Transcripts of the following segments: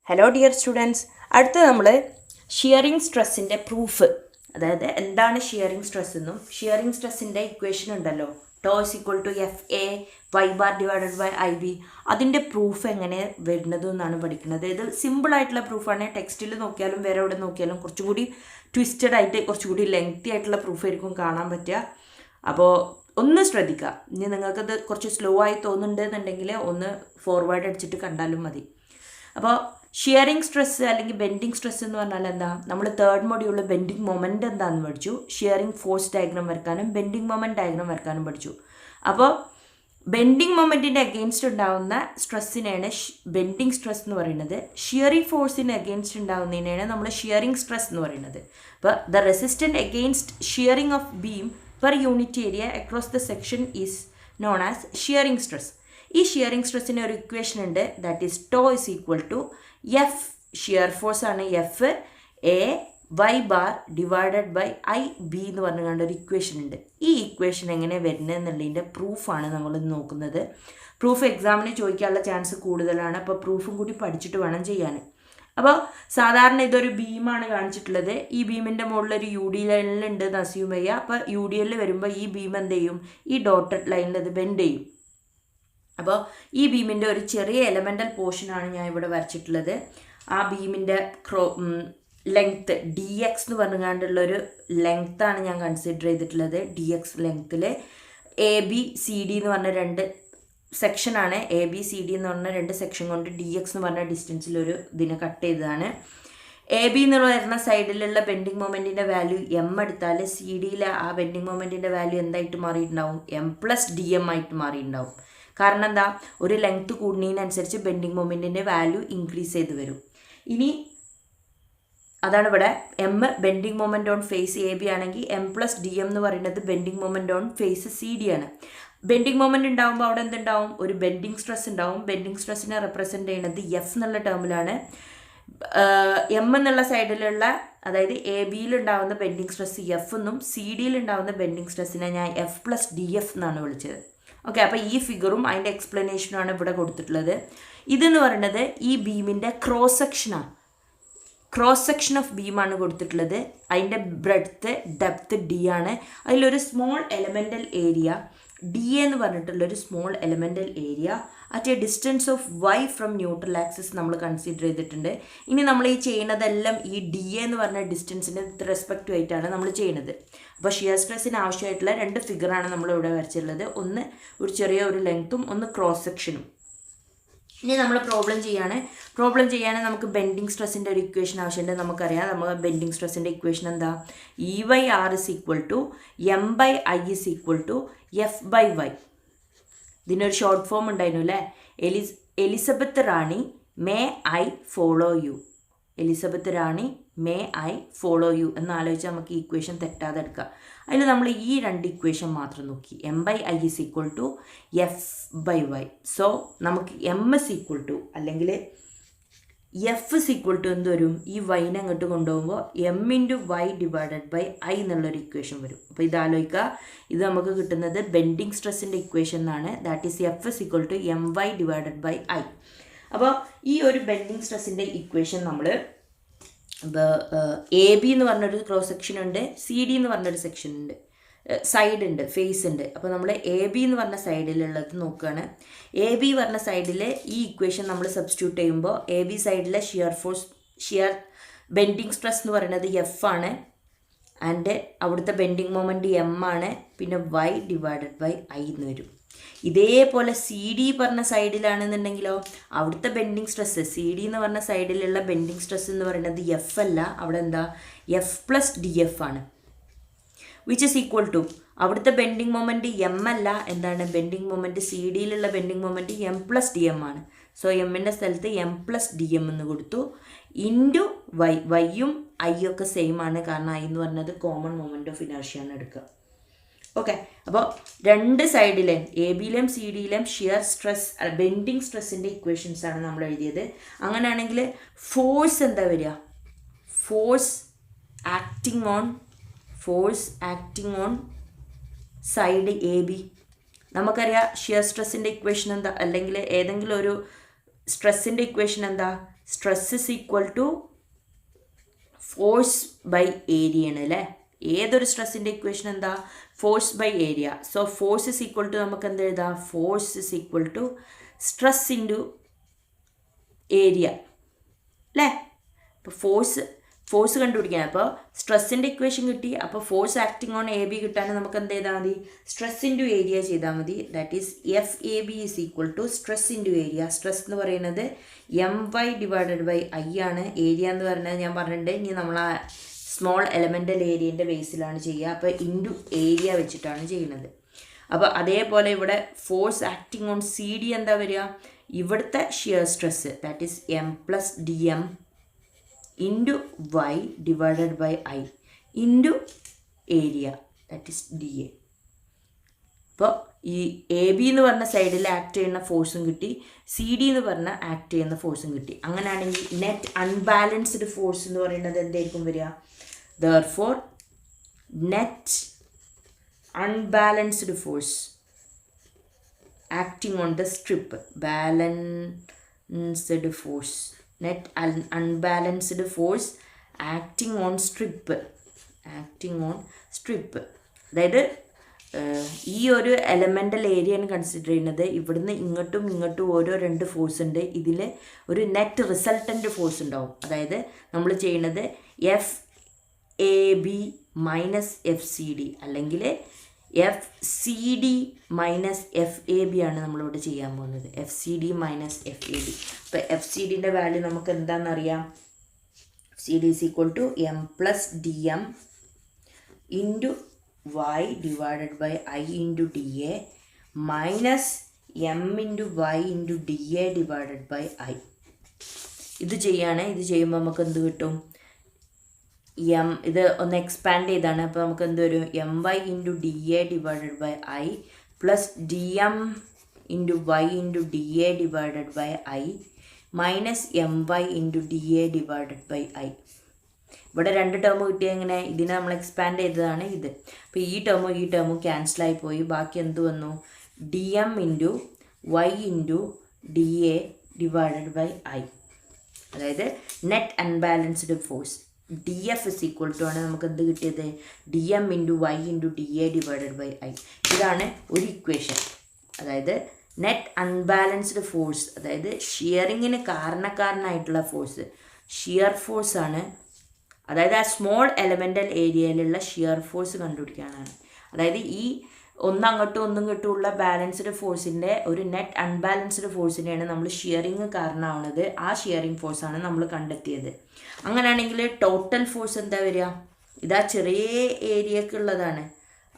Hello dear students, അടുത്ത് നമ്മൾ shearing സ്ട്രെസ്സിൻ്റെ proof, അതായത് എന്താണ് ഷിയറിംഗ് സ്ട്രെസ് എന്നും ഷിയറിംഗ് സ്ട്രെസ്സിൻ്റെ ഇക്വേഷൻ ഉണ്ടല്ലോ, tau is equal to F A Y bar divided by I B, അതിൻ്റെ പ്രൂഫ് എങ്ങനെ വരുന്നത് എന്നാണ് പഠിക്കുന്നത്. ഇത് സിമ്പിളായിട്ടുള്ള പ്രൂഫാണ്. ടെക്സ്റ്റിൽ നോക്കിയാലും വേറെ എവിടെ നോക്കിയാലും കുറച്ചും കൂടി ട്വിസ്റ്റഡ് ആയിട്ട് കുറച്ചുകൂടി ലെങ്തി ആയിട്ടുള്ള പ്രൂഫ് ആയിരിക്കും കാണാൻ പറ്റുക. അപ്പോൾ ഒന്ന് ശ്രദ്ധിക്കുക. ഇനി നിങ്ങൾക്കത് കുറച്ച് സ്ലോ ആയി തോന്നുന്നുണ്ടെന്നുണ്ടെങ്കിൽ ഒന്ന് ഫോർവേഡ് അടിച്ചിട്ട് കണ്ടാലും മതി. അപ്പോൾ ഷിയറിംഗ് സ്ട്രെസ് അല്ലെങ്കിൽ ബെൻഡിങ് സ്ട്രെസ് എന്ന് പറഞ്ഞാൽ എന്താ? നമ്മൾ തേർഡ് മൊഡ്യൂളിൽ ബെൻഡിങ് മൊമെൻ്റ് എന്താണെന്ന് പഠിച്ചു, ഷിയറിംഗ് ഫോഴ്സ് ഡയഗ്രാം വരക്കാനും ബെൻഡിങ് മൊമെൻറ്റ് ഡയഗ്രാം വരക്കാനും പഠിച്ചു. അപ്പോൾ ബെൻഡിങ് മൊമെൻറ്റിൻ്റെ അഗെയിൻസ്റ്റ് ഉണ്ടാകുന്ന സ്ട്രെസ്സിനെയാണ് ബെൻഡിങ് സ്ട്രെസ് എന്ന് പറയുന്നത്. ഷിയറിംഗ് ഫോഴ്സിന് അഗെയിൻസ്റ്റ് ഉണ്ടാകുന്നതിനാണ് നമ്മൾ ഷിയറിംഗ് സ്ട്രെസ് എന്ന് പറയുന്നത്. അപ്പോൾ the resistant against shearing of beam per unit area across the section is known as shearing stress. ഈ ഷിയറിംഗ് സ്ട്രെസ്സിന് ഒരു ഇക്വേഷൻ ഉണ്ട്, that is tau is equal to F, shear force ആണ് F, A Y bar divided by I B എന്ന് പറഞ്ഞുകൊണ്ട് ഒരു equation ഉണ്ട്. ഈ ഇക്വേഷൻ എങ്ങനെ വരുന്നത് എന്നുള്ളതിൻ്റെ പ്രൂഫാണ് നമ്മൾ നോക്കുന്നത്. പ്രൂഫ് എക്സാമിന് ചോദിക്കാനുള്ള ചാൻസ് കൂടുതലാണ്. അപ്പോൾ പ്രൂഫും കൂടി പഠിച്ചിട്ട് വേണം ചെയ്യാൻ. അപ്പോൾ സാധാരണ ഇതൊരു ബീമാണ് കാണിച്ചിട്ടുള്ളത്. ഈ ബീമിൻ്റെ മുകളിൽ ഒരു യു ഡി ലൈനിലുണ്ട് എന്ന് അസ്യൂം ചെയ്യുക. അപ്പോൾ യു ഡി എല്ലിൽ വരുമ്പോൾ ഈ ബീം എന്ത് ചെയ്യും? ഈ ഡോട്ടഡ് ലൈനിൽ അത് ബെൻഡ് ചെയ്യും. അപ്പോൾ ഈ ബീമിൻ്റെ ഒരു ചെറിയ എലമെൻ്റൽ പോർഷനാണ് ഞാൻ ഇവിടെ വരച്ചിട്ടുള്ളത്. ആ ബീമിൻ്റെ ലെങ്ത്ത് ഡി എക്സ് എന്ന് പറഞ്ഞുകൊണ്ടുള്ളൊരു ലെങ്ത്താണ് ഞാൻ കൺസിഡർ ചെയ്തിട്ടുള്ളത്. ഡി എക്സ് ലെങ്ത്തിൽ എ ബി സി ഡി എന്ന് പറഞ്ഞ രണ്ട് സെക്ഷനാണ്. എ ബി സി ഡി എന്ന് പറഞ്ഞ രണ്ട് സെക്ഷൻ കൊണ്ട് ഡി എക്സ് എന്ന് പറഞ്ഞ ഡിസ്റ്റൻസിലൊരു ഇതിനെ കട്ട് ചെയ്തതാണ്. എ ബി എന്ന് പറയുന്ന സൈഡിലുള്ള ബെൻഡിങ് മൊമെൻറ്റിൻ്റെ വാല്യൂ എം എടുത്താൽ സി ഡിയിലെ ആ ബെൻഡിങ് മൊമെൻറ്റിൻ്റെ വാല്യൂ എന്തായിട്ട് മാറിയിട്ടുണ്ടാവും? എം പ്ലസ് ഡി എം ആയിട്ട് മാറിയിട്ടുണ്ടാവും. കാരണം എന്താ? ഒരു ലെങ്ത് കൂടുന്നതിനനുസരിച്ച് ബെൻഡിങ് മൊമെൻറ്റിൻ്റെ വാല്യൂ ഇൻക്രീസ് ചെയ്ത് വരും. ഇനി അതാണ് ഇവിടെ M bending moment on face A B ആണെങ്കിൽ എം പ്ലസ് ഡി എം എന്ന് പറയുന്നത് bending moment on face C D ആണ്. ബെൻഡിങ് മൊമെൻ്റ് ഉണ്ടാകുമ്പോൾ അവിടെ എന്തുണ്ടാവും? ഒരു ബെൻഡിങ് സ്ട്രെസ് ഉണ്ടാവും. ബെൻഡിങ് സ്ട്രെസ്സിനെ റെപ്രസെൻ്റ് ചെയ്യുന്നത് എഫ് എന്നുള്ള ടേമിലാണ്. എം എന്നുള്ള സൈഡിലുള്ള, അതായത് എ ബിയിലുണ്ടാകുന്ന ബെൻഡിങ് സ്ട്രെസ് എഫ് എന്നും സി ഡിയിലുണ്ടാകുന്ന ബെൻഡിങ് സ്ട്രെസ്സിനെ ഞാൻ എഫ് പ്ലസ് ഡി എഫ് എന്നാണ് വിളിച്ചത്. ഓക്കെ, അപ്പോൾ ഈ ഫിഗറും അതിൻ്റെ എക്സ്പ്ലനേഷനുമാണ് ഇവിടെ കൊടുത്തിട്ടുള്ളത്. ഇതെന്ന് പറയുന്നത് ഈ ബീമിൻ്റെ ക്രോസ് സെക്ഷനാണ്. ക്രോസ് സെക്ഷൻ ഓഫ് ബീമാണ് കൊടുത്തിട്ടുള്ളത്. അതിൻ്റെ ബ്രെഡ്ത്ത് ഡെപ്ത്ത് ഡി ആണ്. അതിലൊരു സ്മോൾ എലമെൻ്റൽ ഏരിയ ഡി എന്ന് പറഞ്ഞിട്ടുള്ളൊരു small elemental area at a distance of Y from neutral axis നമ്മൾ കൺസിഡർ ചെയ്തിട്ടുണ്ട്. ഇനി നമ്മൾ ഈ ചെയ്യുന്നതെല്ലാം ഈ ഡി എന്ന് പറഞ്ഞ ഡിസ്റ്റൻസിൻ്റെ റെസ്പെക്റ്റ് ആയിട്ടാണ് നമ്മൾ ചെയ്യുന്നത്. അപ്പോൾ ഷിയർ സ്ട്രെസ്സിന് ആവശ്യമായിട്ടുള്ള രണ്ട് ഫിഗറാണ് നമ്മളിവിടെ വരച്ചിട്ടുള്ളത്. ഒന്ന് ഒരു ചെറിയ ഒരു ലെങ്ത്തും ഒന്ന് ക്രോസ് സെക്ഷനും. ഇനി നമ്മൾ പ്രോബ്ലം ചെയ്യാൻ നമുക്ക് ബെൻഡിങ് സ്ട്രെസ്സിൻ്റെ ഒരു ഇക്വേഷൻ ആവശ്യമുണ്ട്. നമുക്കറിയാം, നമ്മൾ ബെൻഡിങ് സ്ട്രെസ്സിൻ്റെ ഇക്വേഷൻ എന്താ? E by R is equal to M by I is equal to F by Y. ഇതിനൊരു ഷോർട്ട് ഫോം ഉണ്ടായിരുന്നു അല്ലേ? എലിസബത്ത് റാണി may I follow you. Elizabeth റാണി മേ ഐ ഫോളോ യു എന്നാലോചിച്ച് നമുക്ക് ഈ ഇക്വേഷൻ തെറ്റാതെ എടുക്കാം. അതിൽ നമ്മൾ ഈ രണ്ട് ഇക്വേഷൻ മാത്രം നോക്കി. M by I is equal to F by Y. So നമുക്ക് എം ഇസ് ഈക്വൽ ടു അല്ലെങ്കിൽ എഫ് ഇസ് ഈക്വൽ ടു എന്ത് വരും? ഈ വൈനെ അങ്ങോട്ട് കൊണ്ടുപോകുമ്പോൾ M into Y divided by I എന്നുള്ളൊരു ഇക്വേഷൻ വരും. അപ്പോൾ ഇതാലോചിക്കുക, ഇത് നമുക്ക് കിട്ടുന്നത് ബെൻഡിങ് സ്ട്രെസ്സിൻ്റെ ഇക്വേഷൻ എന്നാണ്. That is F is equal to M Y divided by I. അപ്പോൾ ഈ ഒരു ബെൻഡിങ് സ്ട്രെസ്സിൻ്റെ ഇക്വേഷൻ നമ്മൾ എ ബി എന്ന് പറഞ്ഞൊരു ക്രോസ് സെക്ഷൻ ഉണ്ട്, സി ഡി എന്ന് പറഞ്ഞൊരു സെക്ഷൻ ഉണ്ട്, സൈഡ് ഉണ്ട്, ഫേസ് ഉണ്ട്. അപ്പോൾ നമ്മൾ എ ബി എന്ന് പറഞ്ഞ സൈഡിലുള്ളത് നോക്കുകയാണ്. എ ബി പറഞ്ഞ സൈഡിൽ ഈ ഇക്വേഷൻ നമ്മൾ സബ്സ്റ്റിറ്റ്യൂട്ട് ചെയ്യുമ്പോൾ എ ബി സൈഡിലെ ഷിയർ ബെൻഡിങ് സ്ട്രെസ് എന്ന് പറയുന്നത് എഫ് ആണ്. ആൻഡ് അവിടുത്തെ ബെൻഡിങ് മൊമെൻറ്റ് എം ആണ്. പിന്നെ വൈ ഡിവൈഡഡ് ബൈ ഐ എന്ന് വരും. ഇതേപോലെ സി ഡി പറഞ്ഞ സൈഡിലാണെന്നുണ്ടെങ്കിലോ അവിടുത്തെ ബെൻഡിങ് സ്ട്രെസ്, സി ഡി എന്ന് പറഞ്ഞ സൈഡിലുള്ള ബെൻഡിങ് സ്ട്രെസ് എന്ന് പറയുന്നത് എഫ് അല്ല, അവിടെ എന്താ? എഫ് പ്ലസ് ഡി എഫ് ആണ്. വിച്ച് ഇസ് ഈക്വൽ ടു അവിടുത്തെ ബെൻഡിങ് മൊമെൻറ്റ് എം അല്ല, എന്താണ്? ബെൻഡിങ് മൊമെൻറ്റ് സി ഡിയിലുള്ള bending moment M plus D M ആണ്. സോ എമ്മിൻ്റെ സ്ഥലത്ത് എം പ്ലസ് ഡി എം എന്ന് കൊടുത്തു. Into Y. വൈയും ഐ ഒക്കെ സെയിം ആണ്, കാരണം ഐ എന്ന് പറഞ്ഞത് കോമൺ മൊമെൻറ്റ് ഓഫ് ഇനർഷ്യാണ് എടുക്കുക. ഓക്കെ, അപ്പോൾ രണ്ട് സൈഡിലെയും എ ബിയിലെയും സി ഡിയിലെയും ഷിയർ സ്ട്രെസ് ബെൻഡിങ് സ്ട്രെസ്സിൻ്റെ ഇക്വേഷൻസ് ആണ് നമ്മൾ എഴുതിയത്. അങ്ങനെയാണെങ്കിൽ ഫോഴ്സ് എന്താ വരിക? Force acting on side A B. നമുക്കറിയാം ഷിയർ സ്ട്രെസ്സിൻ്റെ ഇക്വേഷൻ എന്താ, അല്ലെങ്കിൽ ഏതെങ്കിലും ഒരു സ്ട്രെസ്സിൻ്റെ ഇക്വേഷൻ എന്താ? Stress is equal to force by area ആണ് അല്ലേ. ഏതൊരു സ്ട്രെസ്സിൻ്റെ ഇക്വേഷൻ എന്താ? Force by area. So force is equal to നമുക്ക് എന്ത് എഴുതാം? Force is equal to stress into area അല്ലേ. അപ്പോൾ ഫോഴ്സ് കണ്ടുപിടിക്കാൻ, അപ്പോൾ സ്ട്രെസ്സിൻ്റെ ഇക്വേഷൻ കിട്ടി. അപ്പോൾ force acting on A B കിട്ടാൻ നമുക്ക് എന്ത് ചെയ്താൽ മതി? സ്ട്രെസ് ഇൻറ്റു ഏരിയ ചെയ്താൽ മതി. That is F A B is equal to stress into area. Stress എന്ന് പറയുന്നത് M Y divided by I ആണ്. ഏരിയ എന്ന് പറയുന്നത് ഞാൻ പറഞ്ഞിട്ടുണ്ട്, ഇനി നമ്മൾ ആ സ്മോൾ എലമെൻ്റൽ ഏരിയൻ്റെ ബേസിലാണ് ചെയ്യുക. അപ്പോൾ ഇൻറ്റു ഏരിയ വെച്ചിട്ടാണ് ചെയ്യുന്നത്. അപ്പോൾ അതേപോലെ ഇവിടെ force acting on C D എന്താ വരിക? ഇവിടുത്തെ shear stress that is M plus D M into Y divided by I into area that is D A. അപ്പോൾ ഈ എ ബി എന്ന് പറഞ്ഞ സൈഡിൽ ആക്ട് ചെയ്യുന്ന ഫോഴ്സും കിട്ടി, സി ഡി എന്ന് പറഞ്ഞ ആക്ട് ചെയ്യുന്ന ഫോഴ്സും കിട്ടി. അങ്ങനെയാണെങ്കിൽ നെറ്റ് അൺബാലൻസ്ഡ് ഫോഴ്സ് എന്ന് പറയുന്നത് എന്തായിരിക്കും വരിക? Therefore, net unbalanced force acting on the strip, balanced force, net unbalanced force acting on strip, അതായത് ഈ ഒരു എലമെൻ്റൽ ഏരിയയാണ് കൺസിഡർ ചെയ്യുന്നത്. ഇവിടുന്ന് ഇങ്ങോട്ടും ഓരോ 2 ഫോഴ്സ് ഉണ്ട്. ഇതിൽ ഒരു നെറ്റ് റിസൾട്ടൻ്റ് ഫോഴ്സ് ഉണ്ടാവും. അതായത് നമ്മൾ ചെയ്യുന്നത് F A B minus F C D അല്ലെങ്കിൽ F C D minus F A B ആണ് നമ്മളിവിടെ ചെയ്യാൻ പോകുന്നത്. F C D minus F A B. അപ്പോൾ എഫ് സി ഡിൻ്റെ വാല്യൂ നമുക്ക് എന്താണെന്നറിയാം? C D is equal to M plus D M into Y divided by I into D A minus M into Y into D A divided by I. ഇത് ചെയ്യുമ്പോൾ നമുക്ക് എന്ത് കിട്ടും? M ഇത് ഒന്ന് എക്സ്പാൻഡ് ചെയ്താണ്. അപ്പോൾ നമുക്ക് എന്ത് വരും? M Y into D A divided by I plus D M into Y into D A divided by I minus M Y into D A divided by I. ഇവിടെ 2 ടേം കിട്ടിയ എങ്ങനെ? ഇതിനെ നമ്മൾ എക്സ്പാൻഡ് ചെയ്തതാണ് ഇത്. അപ്പോൾ ഈ ടേമും ക്യാൻസലായി പോയി. ബാക്കി എന്ത് വന്നു? D M into Y into D A divided by I. അതായത് net unbalanced force D F is equal to ആണ് നമുക്ക് എന്ത് കിട്ടിയത്? D M into Y into D A divided by I. ഇതാണ് ഒരു ഇക്വേഷൻ. അതായത് നെറ്റ് അൺബാലൻസ്ഡ് ഫോഴ്സ്, അതായത് ഷിയറിങ്ങിന് കാരണക്കാരനായിട്ടുള്ള ഫോഴ്സ് ഷിയർ ഫോഴ്സ് ആണ്. അതായത് ആ സ്മോൾ എലമെൻ്റൽ ഏരിയയിലുള്ള ഷിയർ ഫോഴ്സ് കണ്ടുപിടിക്കാനാണ്. അതായത് ഈ ഒന്നും ഇങ്ങോട്ടുമുള്ള ബാലൻസ്ഡ് ഫോഴ്സിൻ്റെ ഒരു നെറ്റ് അൺബാലൻസ്ഡ് ഫോഴ്സിനെയാണ് നമ്മൾ ഷിയറിങ് കാരണമാവുന്നത്. ആ ഷിയറിങ് ഫോഴ്സാണ് നമ്മൾ കണ്ടെത്തിയത്. അങ്ങനെയാണെങ്കിൽ ടോട്ടൽ ഫോഴ്സ് എന്താ വരിക? ഇതാ ചെറിയ ഏരിയക്കുള്ളതാണ്.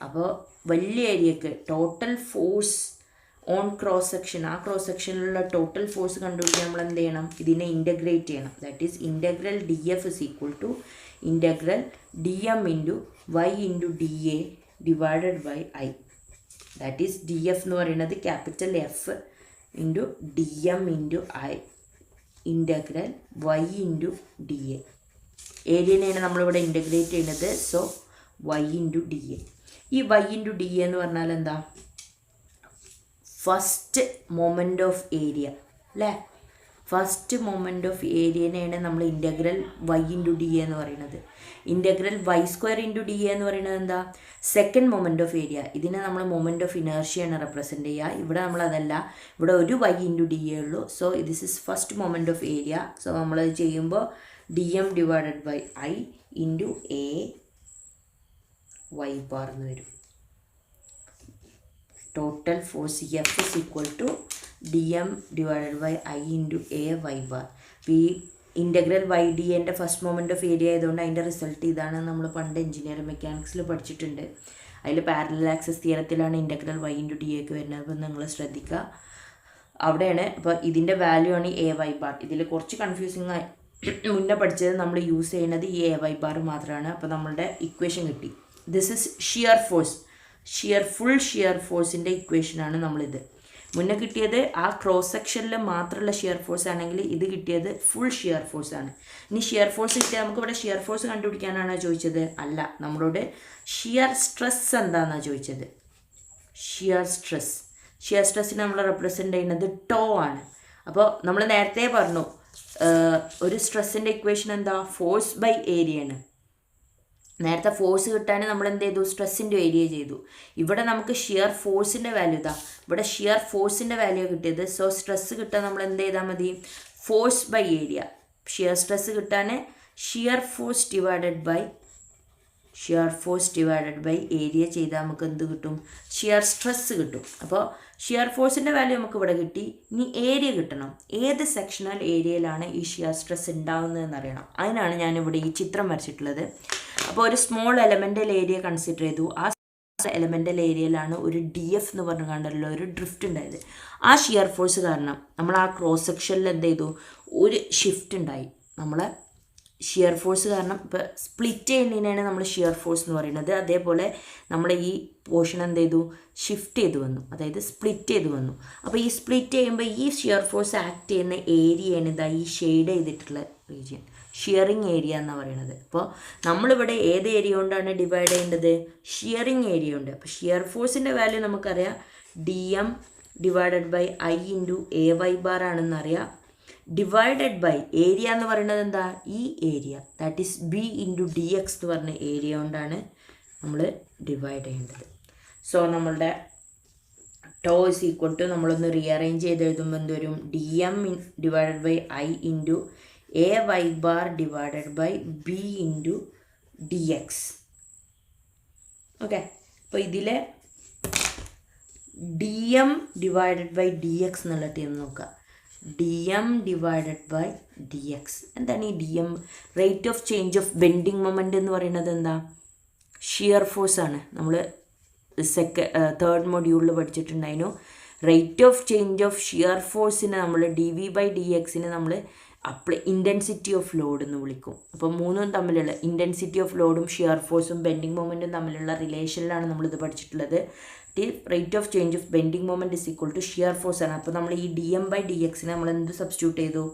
അപ്പോൾ വലിയ ഏരിയക്ക് total force on cross section, ആ ക്രോസ് സെക്ഷനിലുള്ള ടോട്ടൽ ഫോഴ്സ് കണ്ടുപിടിക്കാൻ നമ്മൾ എന്ത് ചെയ്യണം? ഇതിനെ ഇൻ്റഗ്രേറ്റ് ചെയ്യണം. That is integral D F is equal to integral D M into Y into D A divided by I. That is D F എന്ന് പറയുന്നത് capital F into D M into I integral Y into D A. ഏരിയനെയാണ് നമ്മളിവിടെ integrate ചെയ്യുന്നത്. So Y into D A. ഈ Y into D A എന്ന് പറഞ്ഞാൽ എന്താ? First moment of area അല്ലേ. ഫസ്റ്റ് മൊമെൻ്റ് ഓഫ് ഏരിയനെയാണ് നമ്മൾ integral Y into D A എന്ന് പറയുന്നത്. Integral Y square into D A എന്ന് പറയുന്നത് എന്താ? Second moment of area. ഇതിനെ നമ്മൾ മൊമെൻ്റ് ഓഫ് ഇനേർഷ്യയാണ് റെപ്രസെൻറ്റ് ചെയ്യുക. ഇവിടെ നമ്മളതല്ല, ഇവിടെ ഒരു വൈ ഇൻറ്റു ഡി എ ഉള്ളൂ. So this is first moment of area. So നമ്മളത് ചെയ്യുമ്പോൾ D M divided by I into A Y bar എന്ന് വരും. Total force F is equal to D M divided by I into A Y bar. ഈ integral Y D എൻ്റെ first moment of area ആയതുകൊണ്ട് അതിൻ്റെ result ഇതാണ്. നമ്മൾ പണ്ട് engineering മെക്കാനിക്സിൽ പഠിച്ചിട്ടുണ്ട്. അതിൽ പാരലൽ ആക്സസ് തിയറത്തിലാണ് ഇൻ്റഗ്രൽ വൈ ഇൻറ്റു ഡി എക്ക് വരുന്നത്. അപ്പോൾ നിങ്ങൾ ശ്രദ്ധിക്കുക, അവിടെയാണ്. അപ്പോൾ ഇതിൻ്റെ വാല്യൂ ആണ് എ വൈ ബാർ. ഇതിൽ കുറച്ച് കൺഫ്യൂസിങ് ആയി മുന്നേ പഠിച്ചത് നമ്മൾ യൂസ് ചെയ്യുന്നത് ഈ എ വൈ ബാർ മാത്രമാണ്. അപ്പോൾ നമ്മളുടെ ഇക്വേഷൻ കിട്ടി. This is shear force, full shear ഫോഴ്സിൻ്റെ ഇക്വേഷനാണ് നമ്മളിത്. മുന്നേ കിട്ടിയത് ആ ക്രോസ് സെക്ഷനിൽ മാത്രമുള്ള ഷിയർ ഫോഴ്സ് ആണെങ്കിൽ ഇത് കിട്ടിയത് ഫുൾ ഷിയർ ഫോഴ്സ് ആണ്. ഇനി ഷിയർ ഫോഴ്സ് കിട്ടിയാൽ നമുക്കിവിടെ ഷിയർ ഫോഴ്സ് കണ്ടുപിടിക്കാനാണോ ചോദിച്ചത്? അല്ല, നമ്മളോട് ഷിയർ സ്ട്രെസ് എന്താണെന്നാണ് ചോദിച്ചത്. ഷിയർ സ്ട്രെസ്സിനെ നമ്മൾ റെപ്രസെൻ്റ് ചെയ്യുന്നത് ടോ ആണ്. അപ്പോൾ നമ്മൾ നേരത്തെ പറഞ്ഞു ഒരു സ്ട്രെസ്സിൻ്റെ ഇക്വേഷൻ എന്താ? ഫോഴ്സ് ബൈ ഏരിയയാണ്. നേരത്തെ ഫോഴ്സ് കിട്ടാൻ നമ്മൾ എന്ത് ചെയ്തു? സ്ട്രെസ്സിൻ്റെ ഏരിയ ചെയ്തു. ഇവിടെ നമുക്ക് ഷിയർ ഫോഴ്സിൻ്റെ വാല്യൂ ഇതാ, ഇവിടെ ഷിയർ ഫോഴ്സിൻ്റെ വാല്യൂ കിട്ടിയത്. സോ സ്ട്രെസ് കിട്ടാൻ നമ്മൾ എന്ത് ചെയ്താൽ മതി? Force by area. Shear stress കിട്ടാൻ shear force divided by area ചെയ്താൽ നമുക്ക് എന്ത് കിട്ടും? ഷിയർ സ്ട്രെസ് കിട്ടും. അപ്പോൾ ഷിയർ ഫോഴ്സിൻ്റെ വാല്യൂ നമുക്ക് ഇവിടെ കിട്ടി. ഇനി ഏരിയ കിട്ടണം. ഏത് സെക്ഷണൽ ഏരിയയിലാണ് ഈ ഷിയർ സ്ട്രെസ് ഉണ്ടാകുന്നതെന്ന് അറിയണം. അതിനാണ് ഞാനിവിടെ ഈ ചിത്രം വരച്ചിട്ടുള്ളത്. അപ്പോൾ ഒരു സ്മോൾ എലമെൻ്റൽ ഏരിയ കൺസിഡർ ചെയ്തു. ആ എലമെൻ്റൽ ഏരിയയിലാണ് ഒരു DF എന്ന് പറഞ്ഞു കണ്ടല്ലോ ഒരു ഡ്രിഫ്റ്റ് ഉണ്ടായത്. ആ ഷിയർ ഫോഴ്സ് കാരണം നമ്മൾ ആ ക്രോസ് സെക്ഷനിൽ എന്ത് ചെയ്തു? ഒരു ഷിഫ്റ്റ് ഉണ്ടായി. നമ്മളെ ഷിയർ ഫോഴ്സ് കാരണം ഇപ്പോൾ സ്പ്ലിറ്റ് ചെയ്യുന്നതിനാണ് നമ്മൾ ഷിയർ ഫോഴ്സ് എന്ന് പറയുന്നത്. അതേപോലെ നമ്മുടെ ഈ പോർഷൻ എന്ത് ചെയ്തു? ഷിഫ്റ്റ് ചെയ്ത് വന്നു, അതായത് സ്പ്ലിറ്റ് ചെയ്ത് വന്നു. അപ്പോൾ ഈ സ്പ്ലിറ്റ് ചെയ്യുമ്പോൾ ഈ ഷിയർ ഫോഴ്സ് ആക്ട് ചെയ്യുന്ന ഏരിയയാണ് ഇതാ ഈ ഷെയ്ഡ് ചെയ്തിട്ടുള്ള റീജിയൻ, ഷിയറിങ് ഏരിയ എന്നാണ് പറയുന്നത്. അപ്പോൾ നമ്മളിവിടെ ഏത് ഏരിയ കൊണ്ടാണ് ഡിവൈഡ് ചെയ്യേണ്ടത്? ഷിയറിങ് ഏരിയ ഉണ്ട്. അപ്പോൾ ഷിയർ ഫോഴ്സിൻ്റെ വാല്യൂ നമുക്കറിയാം DM divided by I into AY bar ആണെന്നറിയാം. ഡിവൈഡഡ് ബൈ ഏരിയ എന്ന് പറയുന്നത് എന്താ? ഈ area, that is B into DX എന്ന് പറഞ്ഞ ഏരിയ കൊണ്ടാണ് നമ്മൾ ഡിവൈഡ് ചെയ്യേണ്ടത്. സോ നമ്മളുടെ ടോ ഇസ് ഈക്വൽ ടു നമ്മളൊന്ന് റീഅറേഞ്ച് ചെയ്ത് എഴുതുമ്പോൾ എന്ത് വരും? DM divided by I into AY bar divided by B into DX. Okay, അപ്പോൾ ഇതിലെ DM ഡിവൈഡഡ് ബൈ DX എന്നുള്ള ടീം നോക്കുക. DM divided by DX. എന്താണ് ഈ DM? Rate of change of bending moment എന്ന് പറയുന്നത് എന്താ? ഷിയർ ഫോഴ്സ് ആണ്. നമ്മൾ തേർഡ് മൊഡ്യൂളിൽ പഠിച്ചിട്ടുണ്ടായിരുന്നു. Rate of change of shear ഫോഴ്സിന് നമ്മൾ DV ബൈ DXന് നമ്മൾ ഇൻറ്റൻസിറ്റി ഓഫ് ലോഡ് എന്ന് വിളിക്കും. അപ്പോൾ മൂന്നും തമ്മിലുള്ള ഇൻറ്റൻസിറ്റി ഓഫ് ലോഡും ഷിയർ ഫോഴ്സും ബെൻഡിങ് മൊമെൻറ്റും തമ്മിലുള്ള റിലേഷനിലാണ് നമ്മളിത് പഠിച്ചിട്ടുള്ളത്. Rate of change of bending moment is equal to shear force ആണ്. അപ്പോൾ നമ്മൾ ഈ DM ബൈ DXനെ നമ്മൾ എന്ത് സബ്സ്റ്റിറ്റ്യൂട്ട് ചെയ്തു?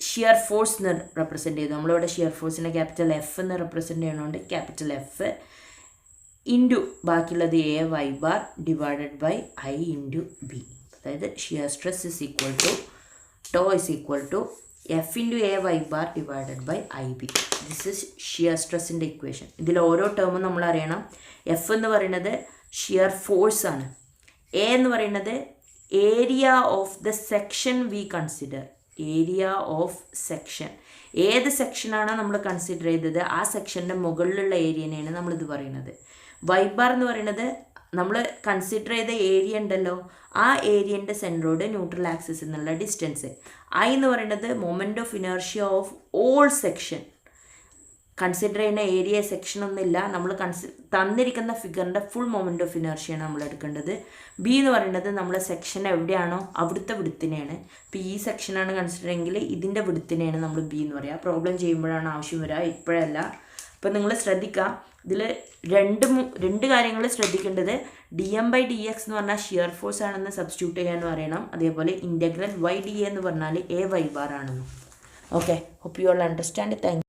ഷിയർ ഫോഴ്സ് എന്ന് റെപ്രസെൻറ്റ് ചെയ്തു. നമ്മളിവിടെ ഷിയർ ഫോഴ്സിനെ ക്യാപിറ്റൽ F എന്ന് റെപ്രസെൻറ്റ് ചെയ്യണോണ്ട് ക്യാപിറ്റൽ F ഇൻറ്റു ബാക്കിയുള്ളത് AY bar divided by I into B. അതായത് shear stress is equal to tau is equal to F into AY bar divided by IB. This is shear സ്ട്രെസ്സിൻ്റെ equation. ഇതിൽ ഓരോ ടേമും നമ്മൾ അറിയണം. F എന്ന് പറയുന്നത് shear force ആണ്. A എന്ന് പറയുന്നത് area of the section we consider. Area of section, ഏത് സെക്ഷനാണോ നമ്മൾ കൺസിഡർ ചെയ്തത് ആ സെക്ഷൻ്റെ മുകളിലുള്ള ഏരിയനെയാണ് നമ്മളിത് പറയുന്നത്. Y ബാർ എന്ന് പറയുന്നത് നമ്മൾ കൺസിഡർ ചെയ്ത ഏരിയ ഉണ്ടല്ലോ, ആ ഏരിയൻ്റെ സെൻറ്ററോട് ന്യൂട്രൽ ആക്സിസ് എന്നുള്ള ഡിസ്റ്റൻസ്. I എന്ന് പറയുന്നത് moment of inertia of all section. Consider ചെയ്യുന്ന ഏരിയ സെക്ഷൻ ഒന്നുമില്ല, നമ്മൾ തന്നിരിക്കുന്ന ഫിഗറിൻ്റെ ഫുൾ മൊമെൻ്റ് ഓഫ് ഇനർഷ്യയാണ് നമ്മൾ എടുക്കേണ്ടത്. B എന്ന് പറയുന്നത് നമ്മളെ സെക്ഷൻ എവിടെയാണോ അവിടുത്തെ വിടുത്തിനെയാണ്. ഇപ്പോൾ ഈ സെക്ഷനാണ് കൺസിഡർ എങ്കിൽ ഇതിൻ്റെ വിടുത്തിനെയാണ് നമ്മൾ B എന്ന് പറയുക. പ്രോബ്ലം ചെയ്യുമ്പോഴാണ് ആവശ്യം വരിക, ഇപ്പോഴല്ല. അപ്പോൾ നിങ്ങൾ ശ്രദ്ധിക്കുക, ഇതിൽ രണ്ട് കാര്യങ്ങൾ ശ്രദ്ധിക്കേണ്ടത്. DM ബൈ DX എന്ന് പറഞ്ഞാൽ ഷിയർ ഫോഴ്സ് ആണെന്ന് സബ്സ്റ്റിറ്റ്യൂട്ട് ചെയ്യാനും അറിയണം. അതേപോലെ ഇൻ്റഗ്രൽ YDA എന്ന് പറഞ്ഞാൽ AY ബാർ ആണെന്നും. Okay, hope you all understand. Thank